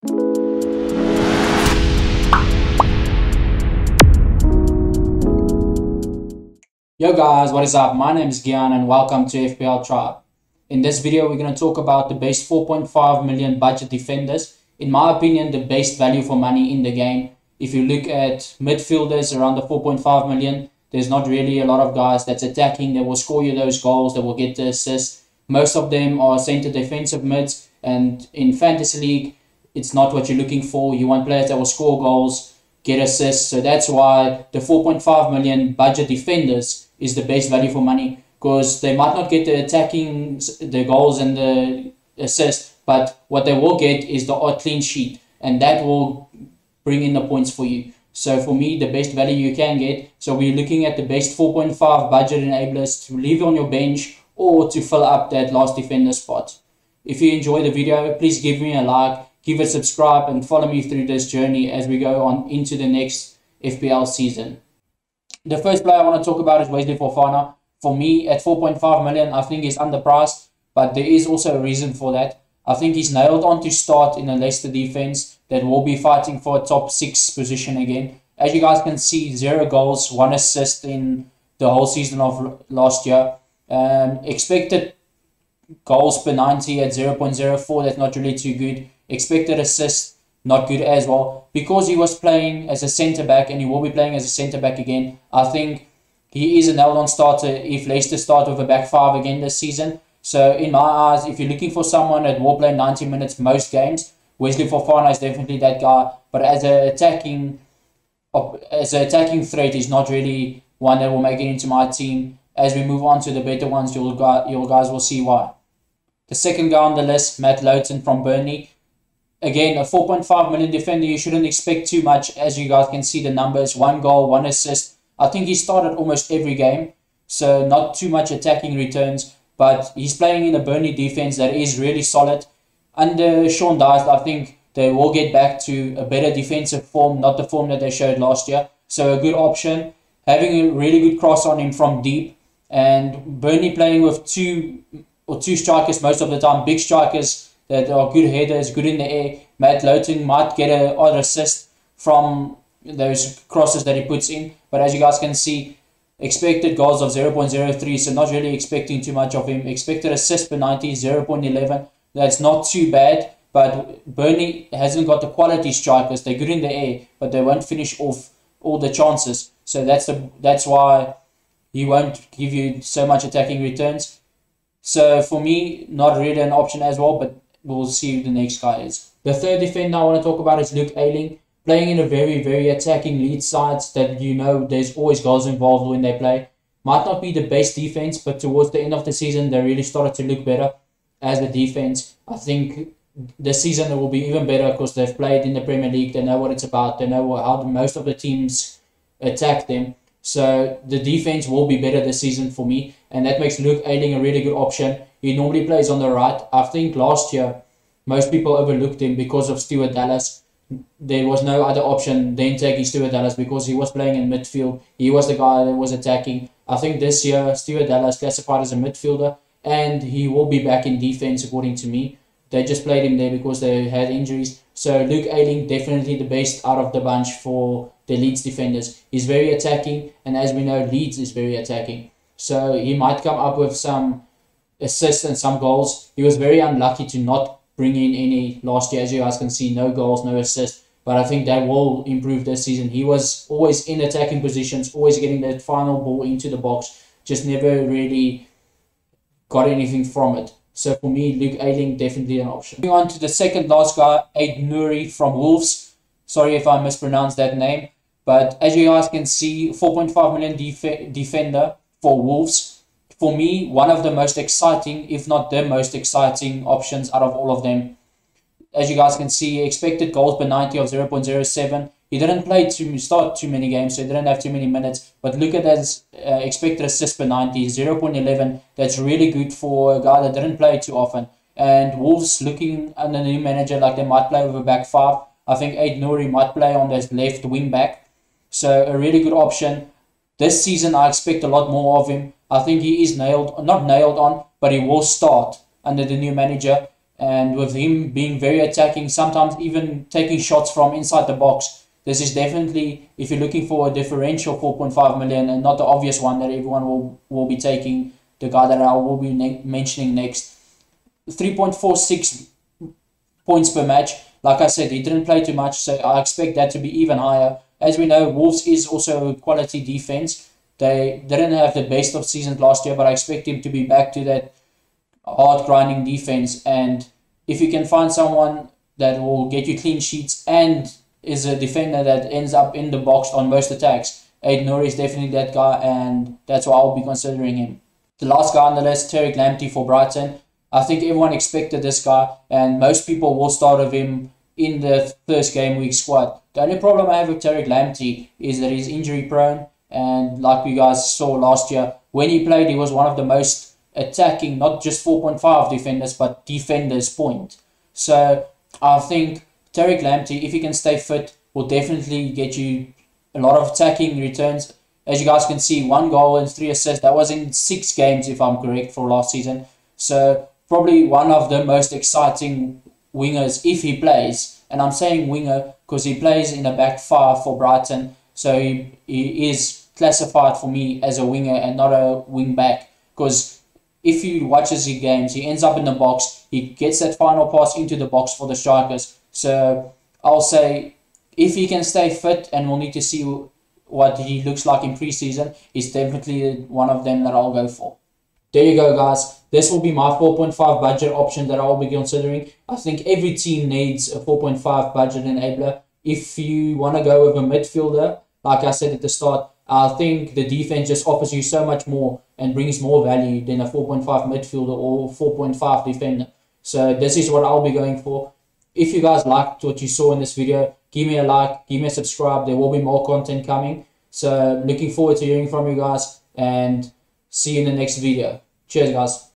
Yo guys, what is up? My name is Gian and welcome to FPL Tribe. In this video, we're going to talk about the best 4.5 million budget defenders. In my opinion, the best value for money in the game. If you look at midfielders around the 4.5 million, there's not really a lot of guys that's attacking that will score you those goals, that will get the assists. Most of them are center defensive mids, and in Fantasy League, it's not what you're looking for. You want players that will score goals, get assists. So that's why the 4.5 million budget defenders is the best value for money, because they might not get the attacking, the goals and the assists, but what they will get is the odd clean sheet, and that will bring in the points for you. So for me, the best value you can get. So we're looking at the best 4.5 budget enablers to leave on your bench or to fill up that last defender spot. If you enjoy the video, please give me a like, give it a subscribe, and follow me through this journey as we go on into the next FPL season. The first player I want to talk about is WESLEY FOFANA. For me, at 4.5 million, I think he's underpriced, but there is also a reason for that. I think he's nailed on to start in a Leicester defense that will be fighting for a top 6 position again. As you guys can see, 0 goals, 1 assist in the whole season of last year. Expected goals per 90 at 0.04, that's not really too good. Expected assists, not good as well. Because he was playing as a centre-back and he will be playing as a centre-back again, I think he is a nailed-on starter if Leicester start with a back 5 again this season. So in my eyes, if you're looking for someone that will play 90 minutes most games, WESLEY FOFANA is definitely that guy. But as an attacking threat, he's not really one that will make it into my team. As we move on to the better ones, you guys will see why. The second guy on the list, LOWTON from Burnley. Again, a 4.5 million defender, you shouldn't expect too much. As you guys can see the numbers, 1 goal, 1 assist. I think he started almost every game, so not too much attacking returns. But he's playing in a Burnley defense that is really solid. Under Sean Dyche, I think they will get back to a better defensive form, not the form that they showed last year. So a good option. Having a really good cross on him from deep. And Burnley playing with two strikers most of the time, big strikers that are good headers, good in the air. LOWTON might get an odd assist from those crosses that he puts in. But as you guys can see, expected goals of 0.03, so not really expecting too much of him. Expected assist per 90, 0.11. That's not too bad, but Burnley hasn't got the quality strikers. They're good in the air, but they won't finish off all the chances. So that's why he won't give you so much attacking returns. So for me, not really an option as well, but we'll see who the next guy is. The third defender I want to talk about is Luke Ayling. Playing in a very, very attacking Leeds sides that there's always goals involved when they play. Might not be the best defense, but towards the end of the season, they really started to look better as a defense. I think this season it will be even better because they've played in the Premier League. They know what it's about. They know how most of the teams attack them. So the defense will be better this season for me. And that makes Luke Ayling a really good option. He normally plays on the right. I think last year, most people overlooked him because of Stuart Dallas. There was no other option than taking Stuart Dallas because he was playing in midfield. He was the guy that was attacking. I think this year, Stuart Dallas classified as a midfielder, and he will be back in defense according to me. They just played him there because they had injuries. So Luke Ayling, definitely the best out of the bunch for the Leeds defenders. He's very attacking, and as we know, Leeds is very attacking. So he might come up with some assists and some goals. He was very unlucky to not bring in any last year. As you guys can see, no goals, no assists. But I think that will improve this season. He was always in attacking positions, always getting that final ball into the box. Just never really got anything from it. So for me, Luke Ayling, definitely an option. Moving on to the second last guy, NOURI from Wolves. Sorry if I mispronounced that name. But as you guys can see, 4.5 million defender for Wolves. For me, one of the most exciting, if not the most exciting options out of all of them. As you guys can see, expected goals per 90 of 0.07. He didn't start too many games, so he didn't have too many minutes. But look at his expected assist per 90, 0.11. That's really good for a guy that didn't play too often. And Wolves looking under the new manager like they might play with a back 5. I think NOURI might play on this left wing back. So a really good option. This season, I expect a lot more of him. I think he is not nailed on, but he will start under the new manager. And with him being very attacking, sometimes even taking shots from inside the box, this is definitely, if you're looking for a differential 4.5 million and not the obvious one that everyone will be taking, the guy that I will be mentioning next. 3.46 points per match. Like I said, he didn't play too much, so I expect that to be even higher. As we know, Wolves is also a quality defense. They didn't have the best of seasons last year, but I expect him to be back to that hard grinding defense. And if you can find someone that will get you clean sheets and is a defender that ends up in the box on most attacks, NOURI is definitely that guy, and that's why I'll be considering him. The last guy on the list, TARIQLAMPTEY for Brighton. I think everyone expected this guy, and most people will start with him in the first game week squad. The only problem I have with TARIQLAMPTEY is that he's injury prone, and like we guys saw last year, when he played, he was one of the most attacking, not just 4.5 defenders, but defenders point. So I think TARIQLAMPTEY, if he can stay fit, will definitely get you a lot of attacking returns. As you guys can see, 1 goal and 3 assists. That was in 6 games, if I'm correct, for last season. So probably one of the most exciting wingers if he plays. And I'm saying winger because he plays in a back 5 for Brighton. So he is classified for me as a winger and not a wing back. Because if you watch his games, he ends up in the box. He gets that final pass into the box for the strikers. So I'll say if he can stay fit, and we'll need to see what he looks like in preseason, he's definitely one of them that I'll go for. There you go, guys. This will be my 4.5 budget option that I will be considering. I think every team needs a 4.5 budget enabler. If you want to go with a midfielder, like I said at the start, I think the defense just offers you so much more and brings more value than a 4.5 midfielder or 4.5 defender. So this is what I'll be going for. If you guys liked what you saw in this video, give me a like, give me a subscribe. There will be more content coming. So looking forward to hearing from you guys, and see you in the next video. Cheers, guys.